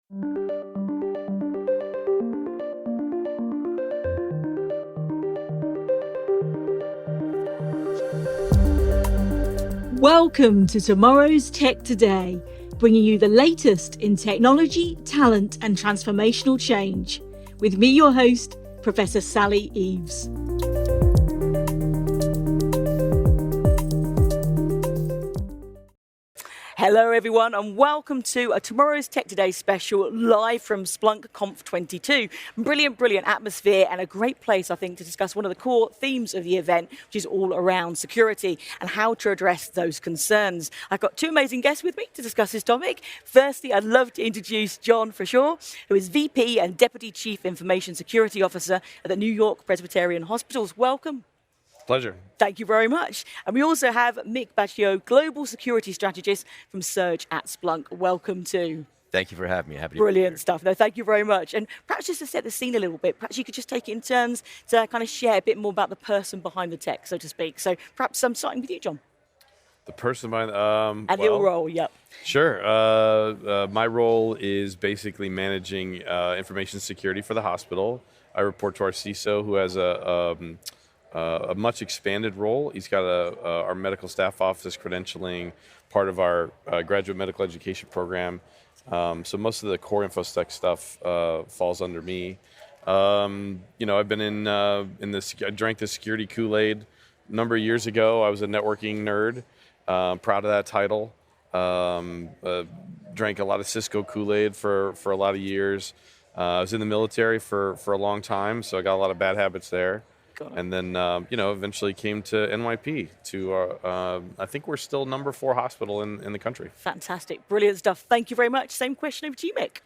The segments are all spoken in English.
Welcome to tomorrow's Tech Today, bringing you the latest in technology, talent, and transformational change. With me, your host, Professor Sally Eaves. Hello everyone and welcome to a Tomorrow's Tech Today special live from Splunk Conf22. Brilliant atmosphere and a great place, I think, to discuss one of the core themes of the event, which is all around security and how to address those concerns. I've got two amazing guests with me to discuss this topic. Firstly, I'd love to introduce John Frushour, who is VP and Deputy Chief Information Security Officer at the York-Presbyterian Hospital. Welcome. Pleasure. Thank you very much. And we also have Mick Baccio, Global Security Strategist from SURGe at Splunk. Welcome too. Thank you for having me. Happy to Brilliant be here. stuff. No, thank you very much. And perhaps just to set the scene a little bit, perhaps you could just take it in turns to kind of share a bit more about the person behind the tech, so to speak. So perhaps I'm starting with you, John. The person behind And your role, yep. Sure. My role is basically managing information security for the hospital. I report to our CISO, who has a much expanded role. He's got our medical staff office credentialing, part of our graduate medical education program. So most of the core InfoSec stuff falls under me. I've been I drank the security Kool-Aid a number of years ago. I was a networking nerd, proud of that title. Drank a lot of Cisco Kool-Aid for a lot of years. I was in the military for a long time, so I got a lot of bad habits there. And then, eventually came to NYP I think we're still number 4 hospital in the country. Fantastic. Brilliant stuff. Thank you very much. Same question over to you, Mick.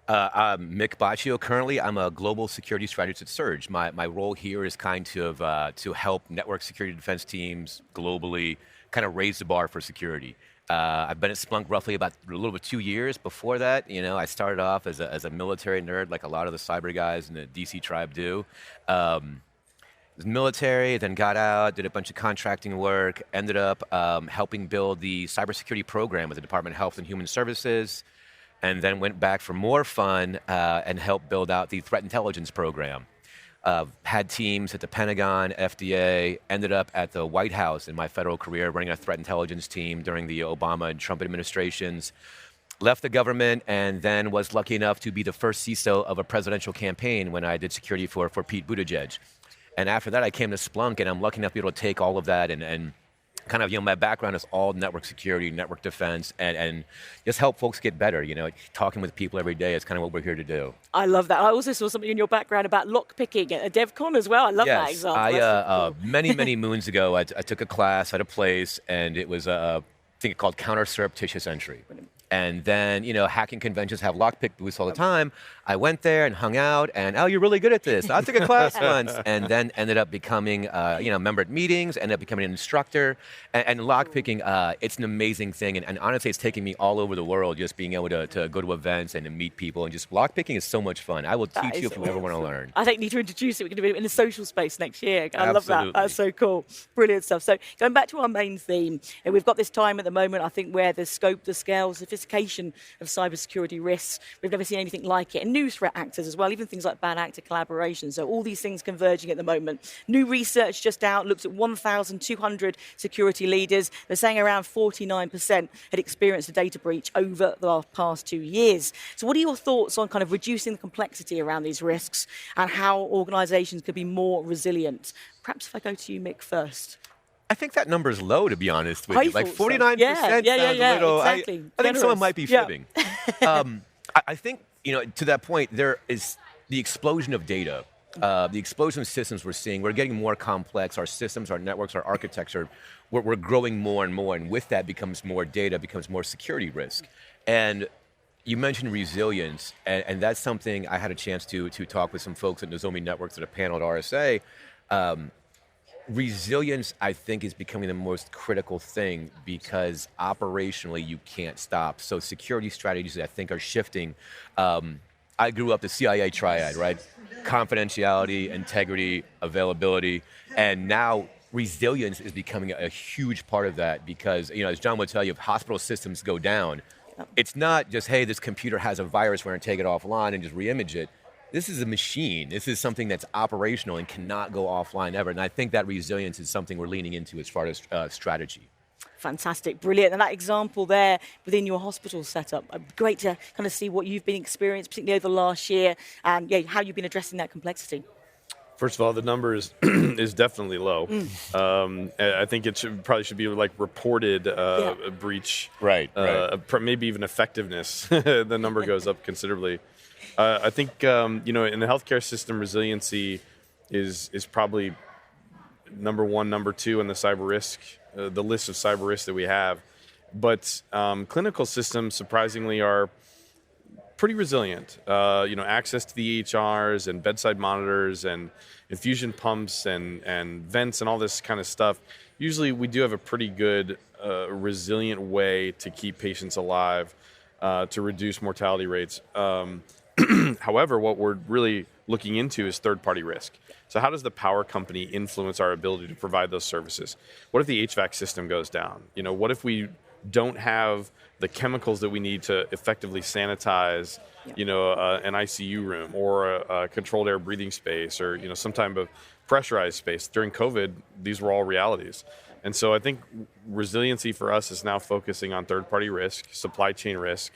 I'm Mick Baccio. Currently, I'm a Global Security Strategist at SURGe. My role here is kind of to help network security defense teams globally kind of raise the bar for security. I've been at Splunk roughly about a little bit 2 years. Before that, I started off as a military nerd, like a lot of the cyber guys in the DC tribe do. Was military, then got out, did a bunch of contracting work, ended up helping build the cybersecurity program with the Department of Health and Human Services, and then went back for more fun and helped build out the threat intelligence program. Had teams at the Pentagon, FDA, ended up at the White House in my federal career running a threat intelligence team during the Obama and Trump administrations. Left the government and then was lucky enough to be the first CISO of a presidential campaign when I did security for Pete Buttigieg. And after that, I came to Splunk, and I'm lucky enough to be able to take all of that and kind of, my background is all network security, network defense, and just help folks get better. Talking with people every day is kind of what we're here to do. I love that. I also saw something in your background about lockpicking at a DevCon as well. I love that example. Many moons ago, I took a class at a place, and it was a thing called counter-surreptitious entry. Brilliant. And then, hacking conventions have lockpick booths all the time. I went there and hung out, and, oh, you're really good at this. I took a class once, and then ended up becoming, a member at meetings, ended up becoming an instructor. And lockpicking, it's an amazing thing. And honestly, it's taken me all over the world, just being able to go to events and to meet people. And just lockpicking is so much fun. I will teach you if you ever want to learn. I think you need to introduce it. We're going to be in the social space next year. I love that. That's so cool. Brilliant stuff. So going back to our main theme, and we've got this time at the moment, I think, where the scope, the scale, sophistication of cybersecurity risks, we've never seen anything like it. And new threat actors as well, even things like bad actor collaboration. So all these things converging at the moment. New research just out looked at 1,200 security leaders. They're saying around 49% had experienced a data breach over the past 2 years. So what are your thoughts on kind of reducing the complexity around these risks and how organizations could be more resilient? Perhaps if I go to you, Mick, first. I think that number is low, to be honest with you. Like 49% sounds a little. Exactly. I think someone might be fibbing. I think, to that point, there is the explosion of data. The explosion of systems we're seeing, we're getting more complex. Our systems, our networks, our architecture, we're growing more and more. And with that becomes more data, becomes more security risk. And you mentioned resilience, and that's something I had a chance to talk with some folks at Nozomi Networks at a panel at RSA. Resilience, I think, is becoming the most critical thing because operationally you can't stop. So security strategies, I think, are shifting. I grew up the CIA triad, right? Confidentiality, integrity, availability, and now resilience is becoming a huge part of that because, as John would tell you, if hospital systems go down, it's not just, hey, this computer has a virus, we're going to take it offline and just re-image it. This is a machine. This is something that's operational and cannot go offline ever. And I think that resilience is something we're leaning into as far as strategy. Fantastic, brilliant. And that example there within your hospital setup, great to kind of see what you've been experiencing, particularly over the last year, and how you've been addressing that complexity. First of all, the number is definitely low. I think it probably should be like reported a breach, right. Maybe even effectiveness. The number goes up considerably. I think in the healthcare system, resiliency is probably number one, number two in the cyber risk, the list of cyber risks that we have. But clinical systems, surprisingly, are pretty resilient. Access to the EHRs and bedside monitors and infusion pumps and vents and all this kind of stuff. Usually we do have a pretty good, resilient way to keep patients alive, to reduce mortality rates. However, what we're really looking into is third-party risk. So how does the power company influence our ability to provide those services? What if the HVAC system goes down? What if we don't have the chemicals that we need to effectively sanitize, an ICU room or a controlled air breathing space or, some type of pressurized space? During COVID, these were all realities. And so I think resiliency for us is now focusing on third-party risk, supply chain risk,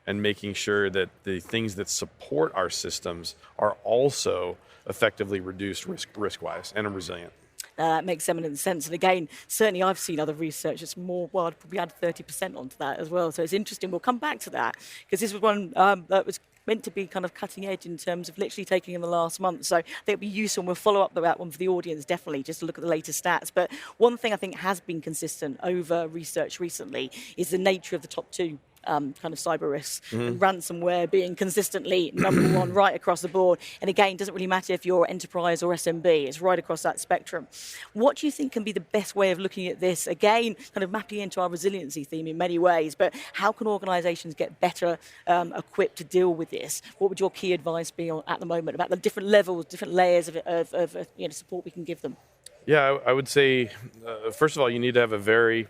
and making sure that the things that support our systems are also effectively reduced risk-wise and resilient. That makes eminent sense. And again, certainly I've seen other research that's more, I'd probably add 30% onto that as well. So it's interesting. We'll come back to that because this was one that was meant to be kind of cutting edge in terms of literally taking in the last month. So I think it'll be useful, and we'll follow up that one for the audience, definitely, just to look at the latest stats. But one thing I think has been consistent over research recently is the nature of the top two kind of cyber risks, and ransomware being consistently number one right across the board. And again, it doesn't really matter if you're enterprise or SMB, it's right across that spectrum. What do you think can be the best way of looking at this? Again, kind of mapping into our resiliency theme in many ways, but how can organizations get better equipped to deal with this? What would your key advice be at the moment about the different levels, different layers of support we can give them? Yeah, I would say, first of all, you need to have a very,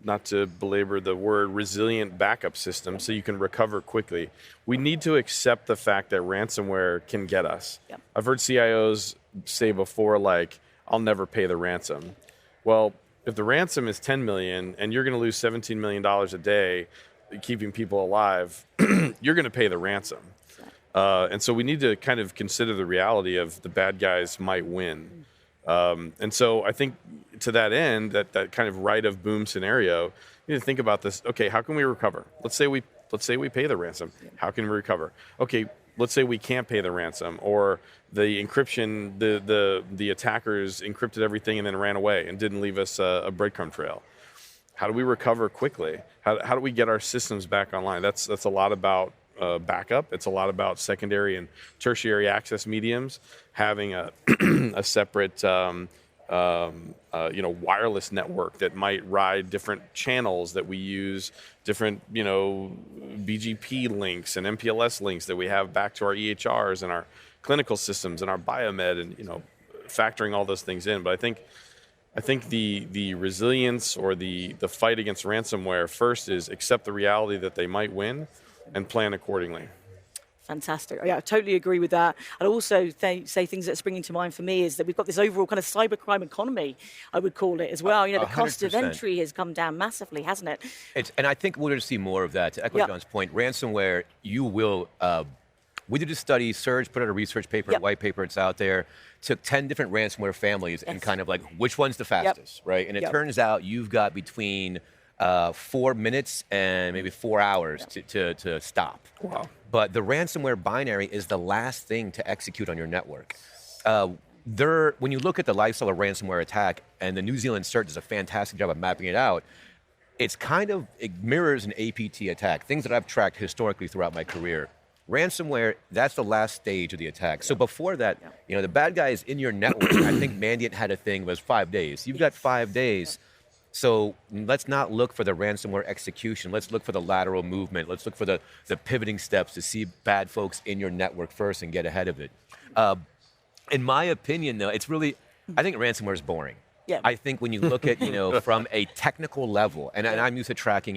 not to belabor the word, resilient backup system so you can recover quickly. We need to accept the fact that ransomware can get us. Yep. I've heard CIOs say before, like, I'll never pay the ransom. Well, if the ransom is $10 million and you're going to lose $17 million a day keeping people alive, you're going to pay the ransom. And so we need to kind of consider the reality of the bad guys might win. And so I think to that end, that kind of right of boom scenario, you need to think about this. Okay, how can we recover? Let's say we pay the ransom. How can we recover? Okay, let's say we can't pay the ransom, or the encryption, the attackers encrypted everything and then ran away and didn't leave us a breadcrumb trail. How do we recover quickly? How do we get our systems back online? That's a lot about backup. It's a lot about secondary and tertiary access mediums, having a separate wireless network that might ride different channels that we use, different BGP links and MPLS links that we have back to our EHRs and our clinical systems and our biomed, and factoring all those things in. But I think the resilience or the fight against ransomware first is accept the reality that they might win and plan accordingly. Fantastic. Yeah, I totally agree with that. I'd also say things that are springing to mind for me is that we've got this overall kind of cybercrime economy, I would call it as well. The cost 100%. of entry has come down massively, hasn't it? And I think we're going to see more of that. To echo John's point, ransomware, you will... we did a study, SURGe put out a research paper, a white paper, it's out there, took 10 different ransomware families and kind of like, which one's the fastest, right? And it turns out you've got between 4 minutes and maybe 4 hours to stop. Wow. But the ransomware binary is the last thing to execute on your network. When you look at the lifestyle of ransomware attack, and the New Zealand CERT does a fantastic job of mapping it out, it mirrors an APT attack, things that I've tracked historically throughout my career. Ransomware, that's the last stage of the attack. So before that, the bad guy is in your network. I think Mandiant had a thing, was 5 days. You've got 5 days. So let's not look for the ransomware execution. Let's look for the lateral movement. Let's look for the pivoting steps to see bad folks in your network first and get ahead of it. In my opinion, though, it's really, I think ransomware is boring. Yeah. I think when you look at, from a technical level, and I'm used to tracking,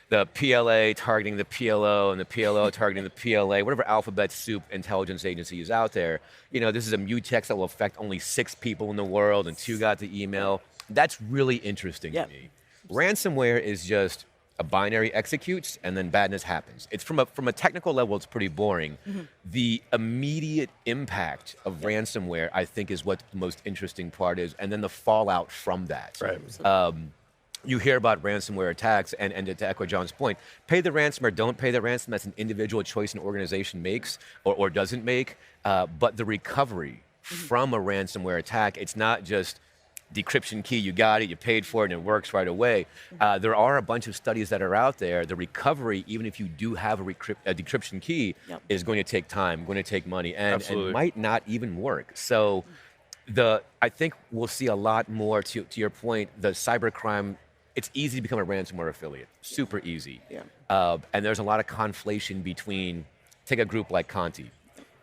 the PLA targeting the PLO and the PLO targeting the PLA, whatever alphabet soup intelligence agency is out there. This is a mutex that will affect only 6 people in the world and 2 got the email. That's really interesting to me. Ransomware is just a binary executes and then badness happens. It's from a technical level, it's pretty boring. The immediate impact of ransomware, I think, is what the most interesting part is, and then the fallout from that. Right. You hear about ransomware attacks, and to echo John's point, pay the ransom or don't pay the ransom, that's an individual choice an organization makes or doesn't make. But the recovery from a ransomware attack, it's not just decryption key, you got it, you paid for it, and it works right away. There are a bunch of studies that are out there. The recovery, even if you do have a decryption key, is going to take time, going to take money, and might not even work. So I think we'll see a lot more, to your point, the cybercrime. It's easy to become a ransomware affiliate, super easy. And there's a lot of conflation between, take a group like Conti.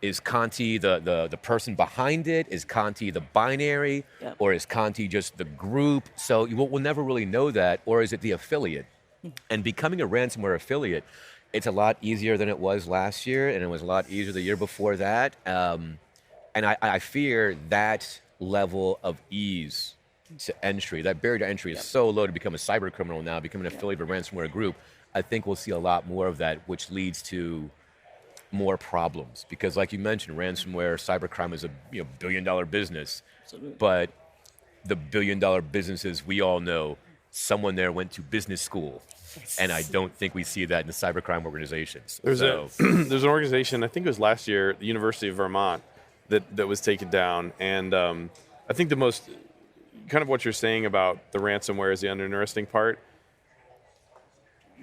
Is Conti the person behind it? Is Conti the binary? Or is Conti just the group? So we'll never really know that. Or is it the affiliate? And becoming a ransomware affiliate, it's a lot easier than it was last year, and it was a lot easier the year before that. And I fear that level of ease to entry, that barrier to entry is so low to become a cyber criminal now, becoming an affiliate of a ransomware group. I think we'll see a lot more of that, which leads to more problems. Because like you mentioned, ransomware, cybercrime is a billion-dollar business. Absolutely. But the billion-dollar businesses, we all know, someone there went to business school. And I don't think we see that in the cybercrime organizations. There's an organization, I think it was last year, the University of Vermont, that was taken down. And I think the most, kind of what you're saying about the ransomware is the interesting part.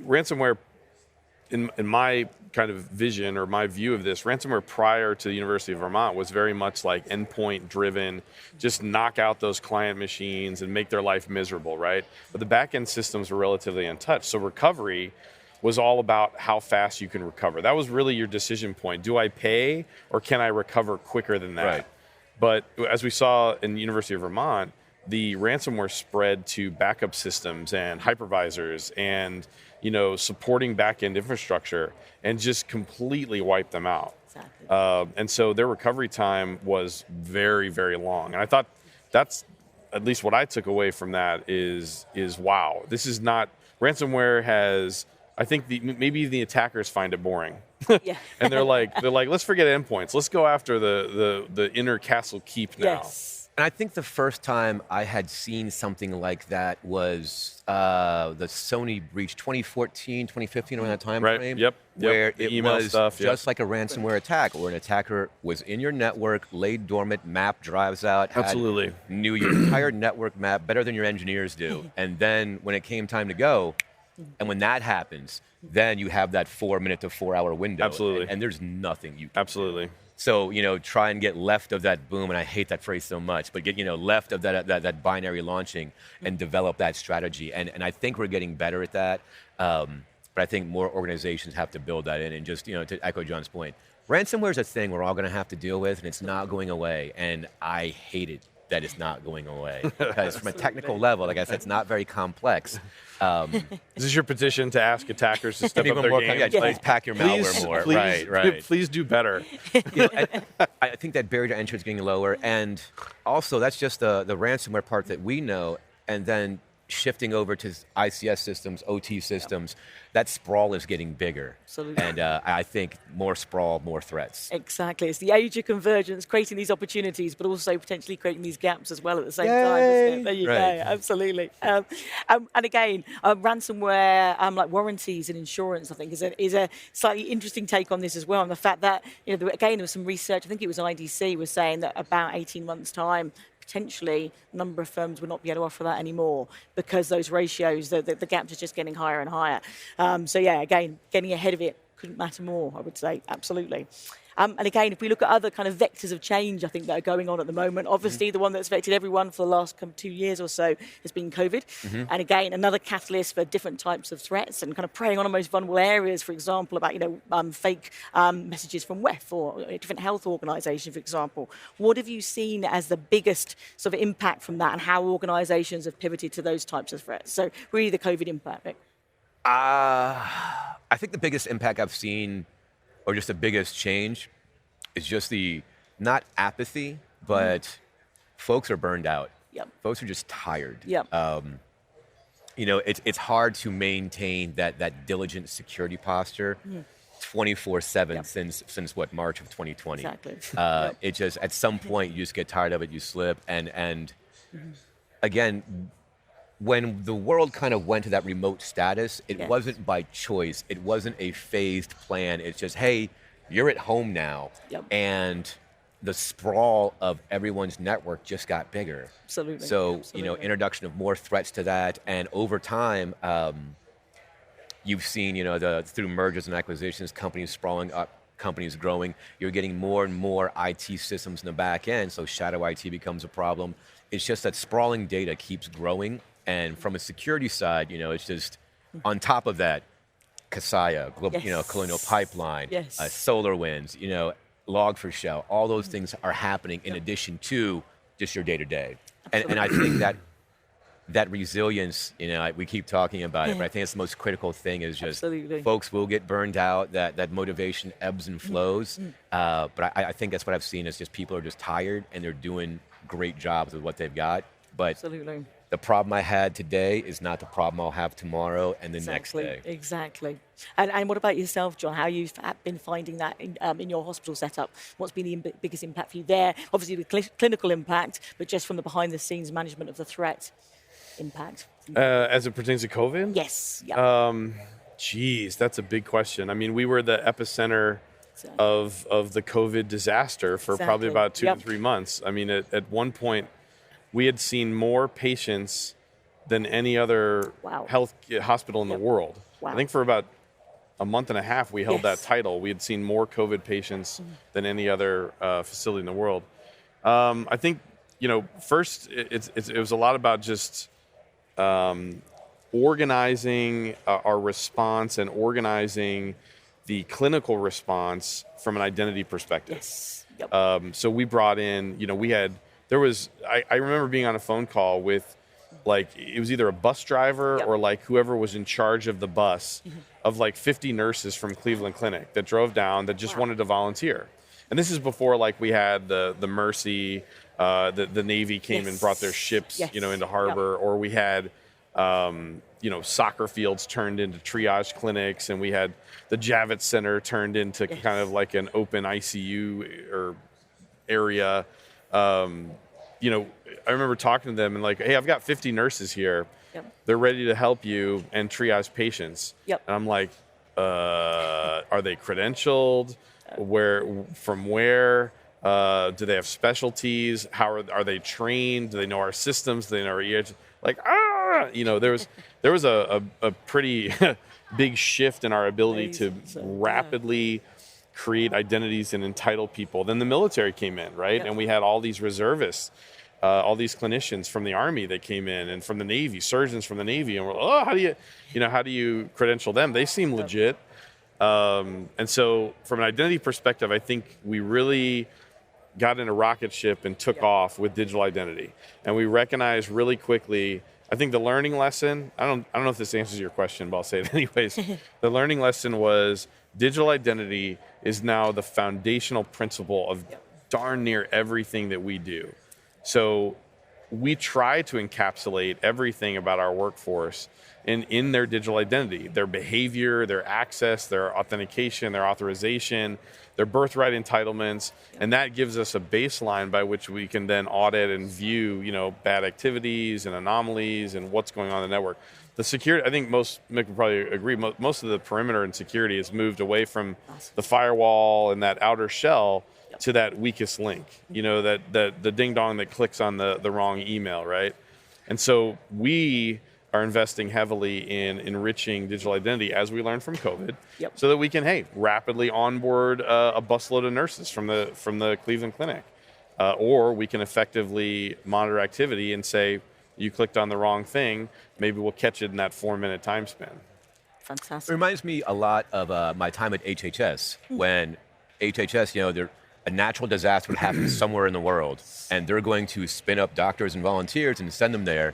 Ransomware, in my kind of vision or my view of this, ransomware prior to the University of Vermont was very much like endpoint driven, just knock out those client machines and make their life miserable, right? But the back-end systems were relatively untouched. So recovery was all about how fast you can recover. That was really your decision point. Do I pay or can I recover quicker than that? Right. But as we saw in the University of Vermont, the ransomware spread to backup systems and hypervisors and supporting back-end infrastructure and just completely wiped them out. Exactly. And so their recovery time was very, very long. And I thought that's at least what I took away from that is wow, this is not, ransomware has, I think maybe the attackers find it boring. And they're like, let's forget endpoints. Let's go after the inner castle keep now. Yes. And I think the first time I had seen something like that was the Sony breach, 2014, 2015, around that time frame. Yep. Where the it email was stuff, just like a ransomware attack, or an attacker was in your network, laid dormant, map drives out, Absolutely. knew your entire network map better than your engineers do. And then when it came time to go, and when that happens, then you have that 4-minute to 4-hour window. Absolutely. And there's nothing you can Absolutely. do. So, try and get left of that boom, and I hate that phrase so much, but get, left of that binary launching and develop that strategy. And I think we're getting better at that. But I think more organizations have to build that in. And just, to echo John's point, ransomware is a thing we're all going to have to deal with, and it's not going away. And I hate it that it's not going away. Because from a technical level, like I said, it's not very complex. Is this your petition to ask attackers to step up their game? Please pack your malware more. Right. Please do better. I think that barrier to entry is getting lower. And also, that's just the ransomware part that we know. And then shifting over to ICS systems, OT systems, that sprawl is getting bigger. Absolutely. And I think more sprawl, more threats. Exactly. It's the age of convergence, creating these opportunities, but also potentially creating these gaps as well at the same time. Isn't it? There you go. Absolutely. And again, ransomware, like warranties and insurance, I think, is a slightly interesting take on this as well. And the fact that, again, there was some research, I think it was IDC, was saying that about 18 months' time, potentially a number of firms would not be able to offer that anymore because those ratios, the gaps are just getting higher and higher. Again, getting ahead of it couldn't matter more, I would say, absolutely. And again, if we look at other kind of vectors of change, I think that are going on at the moment, obviously the one that's affected everyone for the last 2 years or so has been COVID. And again, another catalyst for different types of threats and kind of preying on the most vulnerable areas, for example, about, fake messages from WEF or a different health organisation, for example. What have you seen as the biggest sort of impact from that and how organisations have pivoted to those types of threats? So really the COVID impact, Mick. I think the biggest impact I've seen, or just the biggest change, is just the, not apathy, but folks are burned out. Yep. Folks are just tired. Yep. It's hard to maintain that diligent security posture 24/7 since what, March of 2020. Exactly. It just, at some point, you just get tired of it, you slip, and again, when the world kind of went to that remote status, it wasn't by choice. It wasn't a phased plan. It's just, hey, you're at home now, and the sprawl of everyone's network just got bigger. Absolutely. So, introduction of more threats to that, and over time, you've seen, through mergers and acquisitions, companies sprawling up, companies growing. You're getting more and more IT systems in the back end, so shadow IT becomes a problem. It's just that sprawling data keeps growing, and from a security side, it's just on top of that, Kaseya, Colonial Pipeline, SolarWinds, Log4Shell, all those things are happening in addition to just your day-to-day. And I think that resilience, we keep talking about it, but I think it's the most critical thing is just folks will get burned out, that motivation ebbs and flows. But I think that's what I've seen is just people are just tired and they're doing great jobs with what they've got. But the problem I had today is not the problem I'll have tomorrow and the next day. Exactly. And what about yourself, John? How you've been finding that in your hospital setup? What's been the biggest impact for you there? Obviously the clinical impact, but just from the behind-the-scenes management of the threat impact. As it pertains to COVID? Yes. Yeah. Geez, that's a big question. I mean, we were the epicenter of the COVID disaster for probably about 2 to 3 months. I mean, at one point, we had seen more patients than any other health hospital in the world. I think for about a month and a half, we held that title. We had seen more COVID patients than any other facility in the world. I think, first, it was a lot about just organizing our response and organizing the clinical response from an identity perspective. Yes. Yep. So we brought in, I remember being on a phone call with, it was either a bus driver or whoever was in charge of the bus of 50 nurses from Cleveland Clinic that drove down that just wanted to volunteer. And this is before we had the Mercy, the Navy came and brought their ships, into harbor, or we had, soccer fields turned into triage clinics, and we had the Javits Center turned into kind of an open ICU or area. I remember talking to them and hey, I've got 50 nurses here. They're ready to help you and triage patients. And I'm like, are they credentialed? From where? Do they have specialties? How are they trained? Do they know our systems? Do they know our EH? There was a pretty big shift in our ability to rapidly create identities and entitle people. Then the military came in, right? And we had all these reservists, all these clinicians from the Army that came in, and from the Navy, surgeons from the Navy, and we're like, how do you credential them? They seem legit. And so from an identity perspective, I think we really got in a rocket ship and took off with digital identity. And we recognized really quickly, I think the learning lesson, I don't know if this answers your question, but I'll say it anyways. The learning lesson was digital identity is now the foundational principle of darn near everything that we do. So we try to encapsulate everything about our workforce in their digital identity, their behavior, their access, their authentication, their authorization, their birthright entitlements, and that gives us a baseline by which we can then audit and view, bad activities and anomalies and what's going on in the network. The security, I think Mick would probably agree, most of the perimeter in security has moved away from the firewall and that outer shell to that weakest link, that the ding dong that clicks on the wrong email, right? And so we are investing heavily in enriching digital identity as we learned from COVID, so that we can, rapidly onboard a busload of nurses from the Cleveland Clinic, or we can effectively monitor activity and say, you clicked on the wrong thing, maybe we'll catch it in that 4-minute time span. Fantastic. It reminds me a lot of my time at HHS, when HHS, a natural disaster would happen somewhere in the world, and they're going to spin up doctors and volunteers and send them there.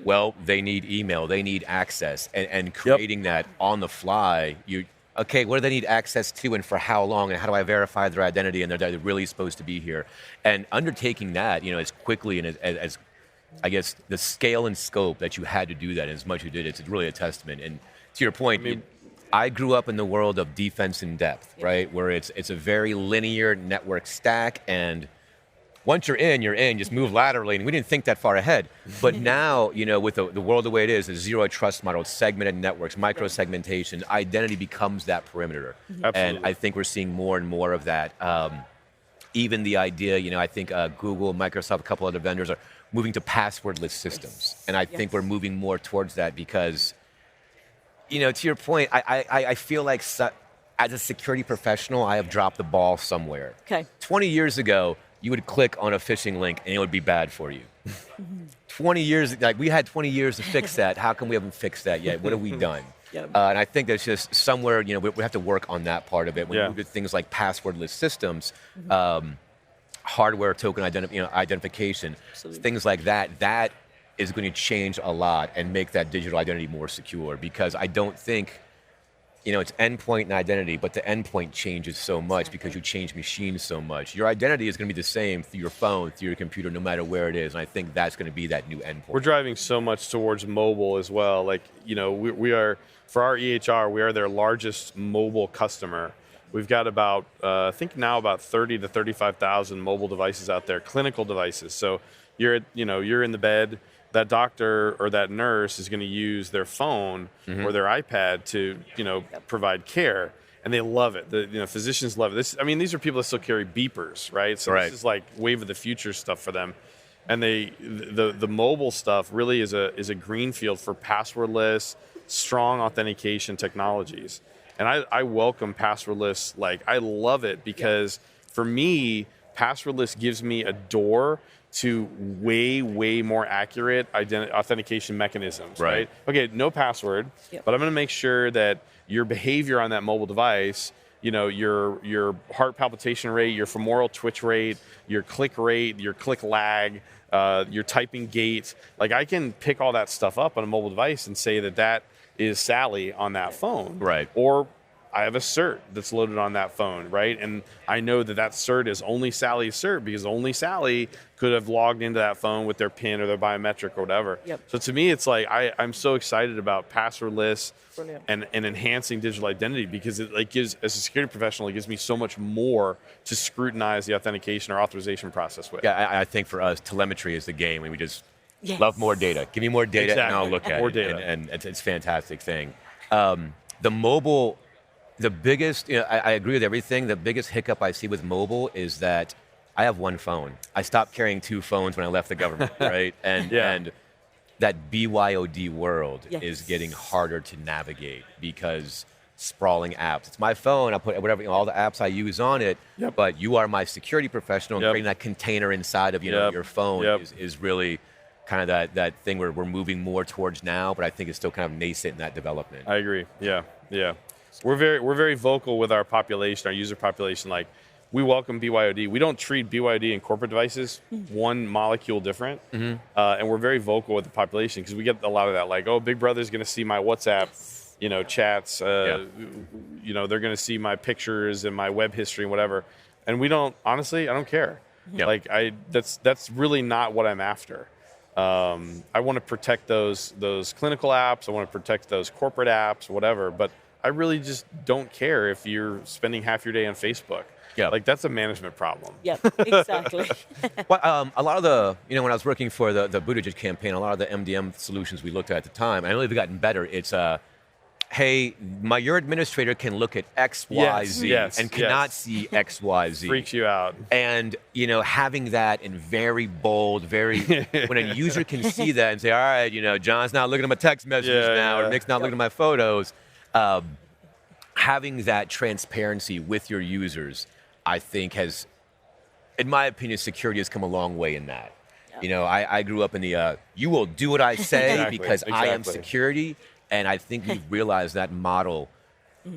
Well, they need email, they need access, and creating that on the fly. Okay, what do they need access to, and for how long, and how do I verify their identity, and they're really supposed to be here? And undertaking that, as quickly and as I guess the scale and scope that you had to do that, and as much as you did, it's really a testament. And to your point, I grew up in the world of defense in depth, right, where it's a very linear network stack, and once you're in, just move laterally, and we didn't think that far ahead. But now, with the world the way it is, the zero trust model, segmented networks, micro-segmentation, identity becomes that perimeter. And I think we're seeing more and more of that. Even the idea, I think Google, Microsoft, a couple other vendors are moving to passwordless systems. And I think we're moving more towards that because, to your point, I feel like as a security professional, I have dropped the ball somewhere. 20 years ago, you would click on a phishing link and it would be bad for you. 20 years, we had 20 years to fix that. How come we haven't fixed that yet? What have we done? And I think that's just somewhere, we have to work on that part of it. When we move to things like passwordless systems, hardware token identification, things like that, that is going to change a lot and make that digital identity more secure, because I don't think, it's endpoint and identity, but the endpoint changes so much because you change machines so much. Your identity is going to be the same through your phone, through your computer, no matter where it is. And I think that's going to be that new endpoint. We're driving so much towards mobile as well. We are, for our EHR, we are their largest mobile customer. We've got about, I think now about 30 to 35,000 mobile devices out there, clinical devices. So you're in the bed. That doctor or that nurse is going to use their phone or their iPad to, provide care, and they love it. The physicians love it. These are people that still carry beepers, right? So this is like wave of the future stuff for them, and the mobile stuff really is a greenfield for passwordless, strong authentication technologies. And I welcome passwordless. I love it because for me, passwordless gives me a door to way more accurate authentication mechanisms, right? Okay, no password, but I'm going to make sure that your behavior on that mobile device, your heart palpitation rate, your femoral twitch rate, your click lag, your typing gait, I can pick all that stuff up on a mobile device and say that is Sally on that phone, right? Or I have a cert that's loaded on that phone, right? And I know that cert is only Sally's cert because only Sally could have logged into that phone with their PIN or their biometric or whatever. So to me, it's I'm so excited about passwordless and enhancing digital identity because it gives, as a security professional, it gives me so much more to scrutinize the authentication or authorization process with. Yeah, I think for us, telemetry is the game, and we just love more data. Give me more data, and I'll look at more it. Data. And it's a fantastic thing. The mobile. The biggest, I agree with everything. The biggest hiccup I see with mobile is that I have one phone. I stopped carrying two phones when I left the government, right? And that BYOD world is getting harder to navigate because sprawling apps. It's my phone. I put whatever, all the apps I use on it, but you are my security professional, and creating that container inside of your phone is really kind of that thing where we're moving more towards now, but I think it's still kind of nascent in that development. I agree. Yeah. We're very vocal with our population, our user population. We welcome BYOD. We don't treat BYOD in corporate devices one molecule different, and we're very vocal with the population because we get a lot of that. Big Brother's going to see my WhatsApp, chats. They're going to see my pictures and my web history and whatever. And we don't. Honestly, I don't care. That's really not what I'm after. I want to protect those clinical apps. I want to protect those corporate apps, whatever. But I really just don't care if you're spending half your day on Facebook. That's a management problem. Exactly. Well, a lot of the, when I was working for the Buttigieg campaign, a lot of the MDM solutions we looked at the time, I know they've gotten better. It's, hey, your administrator can look at X, Y, Z and cannot see X, Y, Z. Freaks you out. And, having that in very bold, when a user can see that and say, all right, John's not looking at my text messages now, or Nick's not looking at my photos. Having that transparency with your users, I think has, in my opinion, security has come a long way in that. I grew up in the, you will do what I say because I am security. And I think we've realized that model,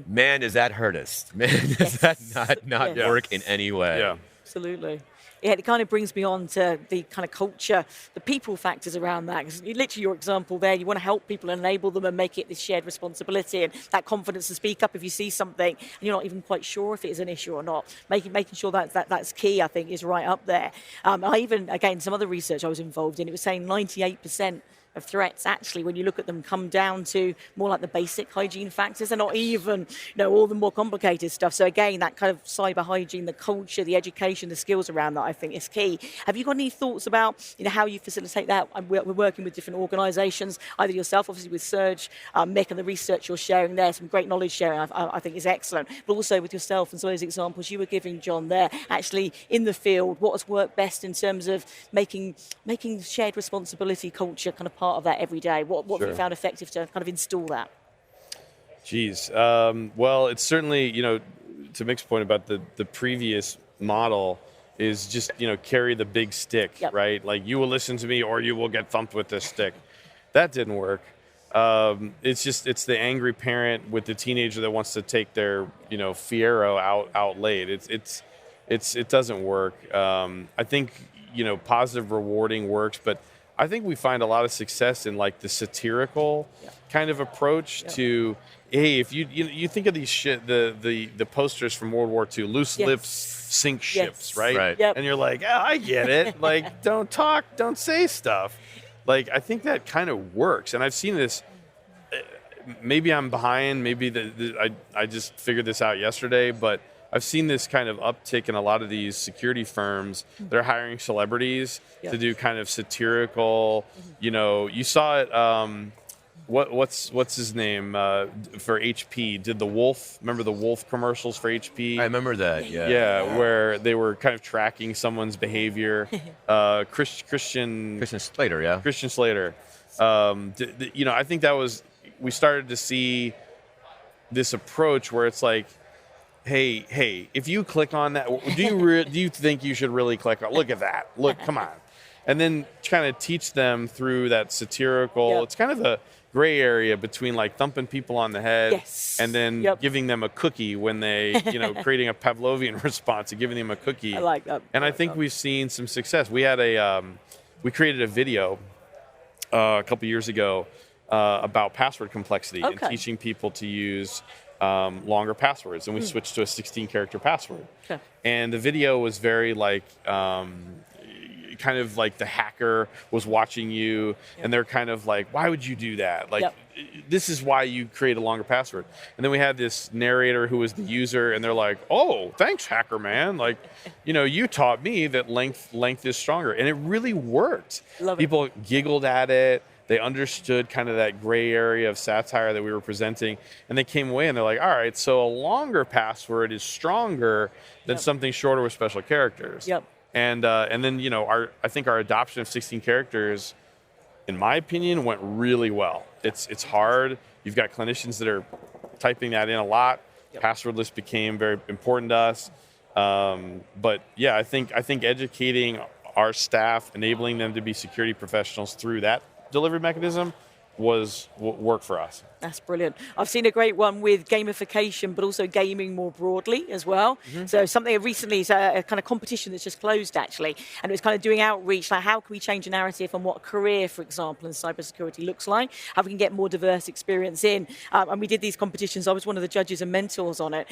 man, does that hurt us? Man, does that not work in any way? Absolutely. Yeah, it kind of brings me on to the kind of culture, the people factors around that. Because literally your example there, you want to help people and enable them and make it this shared responsibility and that confidence to speak up if you see something and you're not even quite sure if it is an issue or not. Making sure that's key, I think, is right up there. I even, again, some other research I was involved in, it was saying 98% of threats, actually, when you look at them, come down to more like the basic hygiene factors and not even, all the more complicated stuff. So again, that kind of cyber hygiene, the culture, the education, the skills around that, I think is key. Have you got any thoughts about, how you facilitate that? We're working with different organisations, either yourself, obviously with SURGe, Mick, and the research you're sharing there, some great knowledge sharing, I think is excellent, but also with yourself and some of those examples you were giving, John, there, actually in the field, what has worked best in terms of making shared responsibility culture kind of part of that every day? What have you found effective to kind of install that? Geez. Well, it's certainly, to Mick's point about the previous model is just, carry the big stick, right? Like, you will listen to me or you will get thumped with this stick. That didn't work. It's the angry parent with the teenager that wants to take their, Fiero out late. It doesn't work. I think, positive rewarding works, but I think we find a lot of success in like the satirical kind of approach to, hey, if you think of these the posters from World War II, loose lips sink ships, right? Yep. And you're like, I get it. Like, don't talk, don't say stuff. Like, I think that kind of works. And I've seen this, maybe I'm behind, maybe I just figured this out yesterday, but I've seen this kind of uptick in a lot of these security firms. They're hiring celebrities to do kind of satirical, you saw it, what's his name for HP? Did the Wolf, remember the Wolf commercials for HP? I remember that, yeah. Yeah, where they were kind of tracking someone's behavior. Christian Slater, yeah. Christian Slater. I think we started to see this approach where it's like, hey, if you click on that, do you think you should really click on? Look at that. Look, come on. And then kind of teach them through that satirical, it's kind of a gray area between like thumping people on the head and then giving them a cookie when they, creating a Pavlovian response and giving them a cookie. I like that. And I think we've seen some success. We had we created a video a couple years ago about password complexity and teaching people to use longer passwords, and we switched to a 16-character password. Okay. And the video was very like, kind of like the hacker was watching you, and they're kind of like, why would you do that? Like, this is why you create a longer password. And then we had this narrator who was the user, and they're like, oh, thanks, hacker man. Like, you taught me that length is stronger, and it really worked. People giggled at it. They understood kind of that gray area of satire that we were presenting, and they came away and they're like, all right, so a longer password is stronger than something shorter with special characters. Yep. And then, I think our adoption of 16 characters, in my opinion, went really well. It's hard. You've got clinicians that are typing that in a lot. Passwordless became very important to us. But yeah, I think educating our staff, enabling them to be security professionals through that delivery mechanism worked for us. That's brilliant. I've seen a great one with gamification, but also gaming more broadly as well. Mm-hmm. So something recently is a kind of competition that's just closed, actually, and it was kind of doing outreach, like how can we change a narrative on what a career, for example, in cybersecurity looks like, how we can get more diverse experience in. And we did these competitions. I was one of the judges and mentors on it.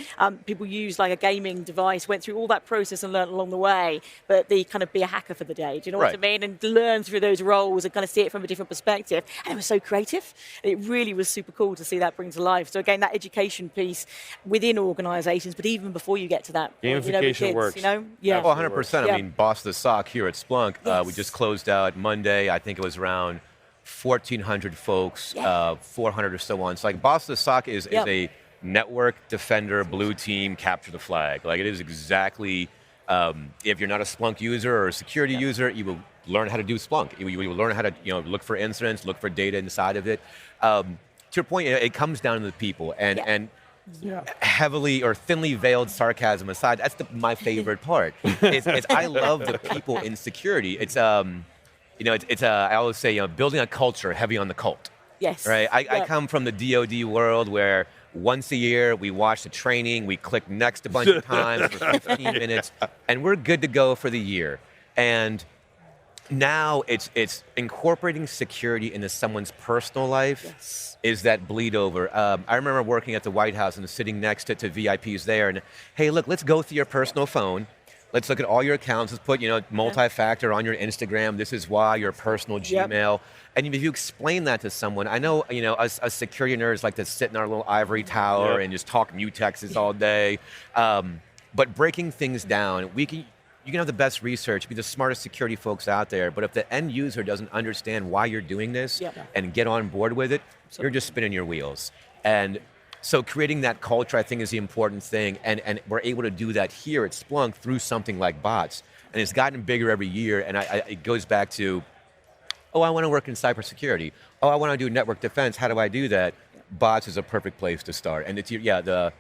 People used like a gaming device, went through all that process and learned along the way, but they kind of be a hacker for the day. Do you know what I mean? And learn through those roles and kind of see it from a different perspective. And it was so creative. It really was super cool to see that bring to life. So again, that education piece within organizations, but even before you get to that, gamification works. Well, 100%. I mean, Boss the SOC here at Splunk, we just closed out Monday. I think it was around 1,400 folks, 400 or so on. So like Boss the SOC is a network defender, blue team, capture the flag. Like it is exactly, if you're not a Splunk user or a security user, you will learn how to do Splunk. You will learn how to look for incidents, look for data inside of it. To your point, it comes down to the people, and heavily or thinly veiled sarcasm aside, that's my favorite part. It's I love the people in security. I always say, building a culture heavy on the cult. Yes. Right. I come from the DoD world where once a year, we watch the training, we click next a bunch of times for 15 minutes, and we're good to go for the year. And now it's incorporating security into someone's personal life is that bleed over. I remember working at the White House and sitting next to VIPs there, and hey, look, let's go through your personal phone. Let's look at all your accounts. Let's put, multi-factor on your Instagram. This is why your personal Gmail. And if you explain that to someone, I know, us security nerds like to sit in our little ivory tower and just talk mutexes all day. But breaking things down, you can have the best research, be the smartest security folks out there, but if the end user doesn't understand why you're doing this and get on board with it, you're just spinning your wheels. And so creating that culture, I think, is the important thing. And we're able to do that here at Splunk through something like bots. And it's gotten bigger every year. And it goes back to, I want to work in cybersecurity. I want to do network defense. How do I do that? Bots is a perfect place to start. And it's, the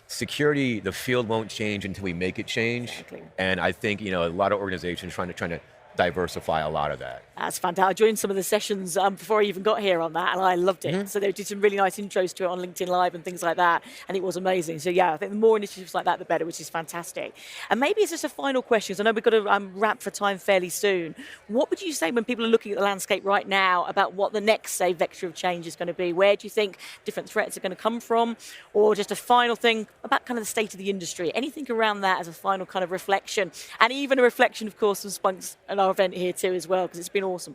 security, the field won't change until we make it change. Exactly. And I think, a lot of organizations trying to diversify a lot of that. That's fantastic. I joined some of the sessions before I even got here on that, and I loved it. So they did some really nice intros to it on LinkedIn Live and things like that, and it was amazing. So I think the more initiatives like that, the better, which is fantastic. And maybe it's just a final question, because I know we've got to wrap for time fairly soon. What would you say when people are looking at the landscape right now about what the next, say, vector of change is going to be? Where do you think different threats are going to come from? Or just a final thing about kind of the state of the industry? Anything around that as a final kind of reflection? And even a reflection, of course, of Splunk's and our event here too as well, because it's been awesome.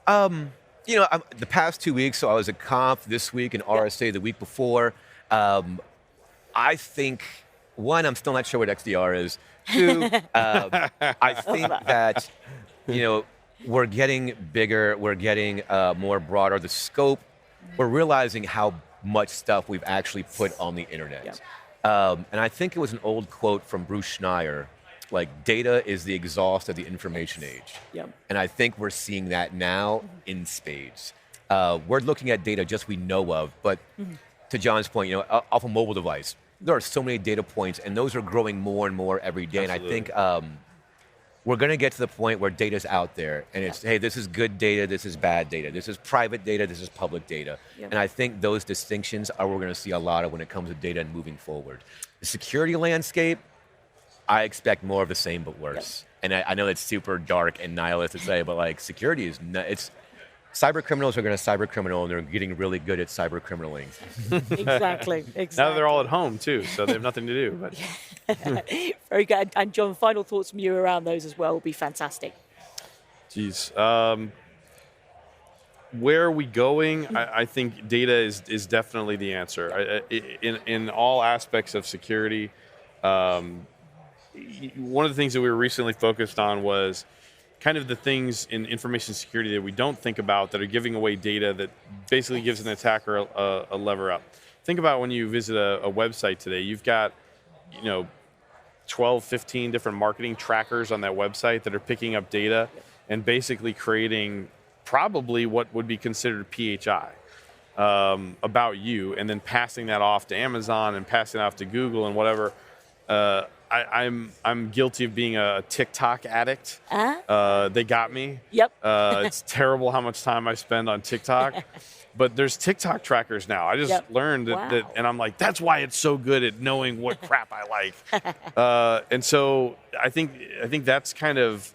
The past 2 weeks, so I was at Conf this week and RSA the week before. I think, one, I'm still not sure what XDR is. Two, I think that, we're getting bigger, we're getting more broader. The scope, we're realizing how much stuff we've actually put on the internet. And I think it was an old quote from Bruce Schneier, like, data is the exhaust of the information age. And I think we're seeing that now in spades. We're looking at data just we know of, but to John's point, off a mobile device, there are so many data points, and those are growing more and more every day. Absolutely. And I think we're going to get to the point where data's out there, and it's, hey, this is good data, this is bad data, this is private data, this is public data. And I think those distinctions are what we're going to see a lot of when it comes to data and moving forward. The security landscape, I expect more of the same, but worse. And I know it's super dark and nihilist to say, but security is cyber criminals are going to cyber criminal, and they're getting really good at cyber criminaling. Exactly. Now they're all at home too, so they have nothing to do. But very good. And John, final thoughts from you around those as well would be fantastic. Geez. Where are we going? I think data is definitely the answer. In all aspects of security. One of the things that we were recently focused on was kind of the things in information security that we don't think about that are giving away data that basically gives an attacker a lever up. Think about when you visit a website today. You've got, 12, 15 different marketing trackers on that website that are picking up data and basically creating probably what would be considered PHI about you, and then passing that off to Amazon and passing it off to Google and whatever. I'm guilty of being a TikTok addict. They got me. It's terrible how much time I spend on TikTok. But there's TikTok trackers now. I just learned that, and I'm like, that's why it's so good at knowing what crap I like. And so I think that's kind of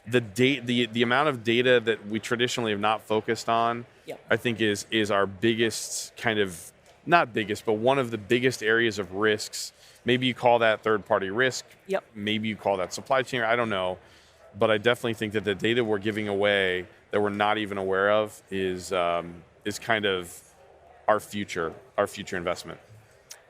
the amount of data that we traditionally have not focused on. I think is our biggest kind of, not biggest, but one of the biggest areas of risks. Maybe you call that third-party risk. Maybe you call that supply chain. I don't know. But I definitely think that the data we're giving away that we're not even aware of is kind of our future investment.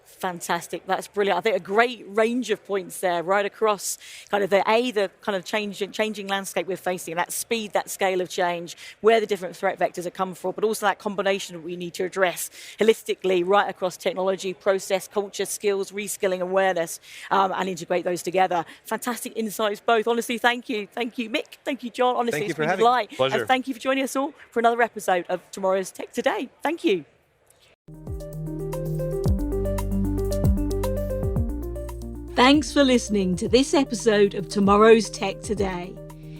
Fantastic. That's brilliant. I think a great range of points there, right across kind of the kind of changing landscape we're facing, that speed, that scale of change, where the different threat vectors are coming from, but also that combination that we need to address holistically right across technology, process, culture, skills, reskilling, awareness, and integrate those together. Fantastic insights both. Honestly, thank you. Thank you, Mick. Thank you, John. Honestly, it's been a delight. Pleasure. And thank you for joining us all for another episode of Tomorrow's Tech Today. Thank you. Thanks for listening to this episode of Tomorrow's Tech Today.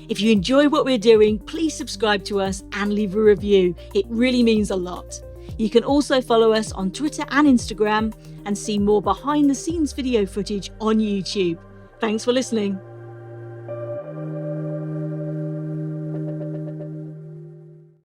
If you enjoy what we're doing, please subscribe to us and leave a review. It really means a lot. You can also follow us on Twitter and Instagram and see more behind the scenes video footage on YouTube. Thanks for listening.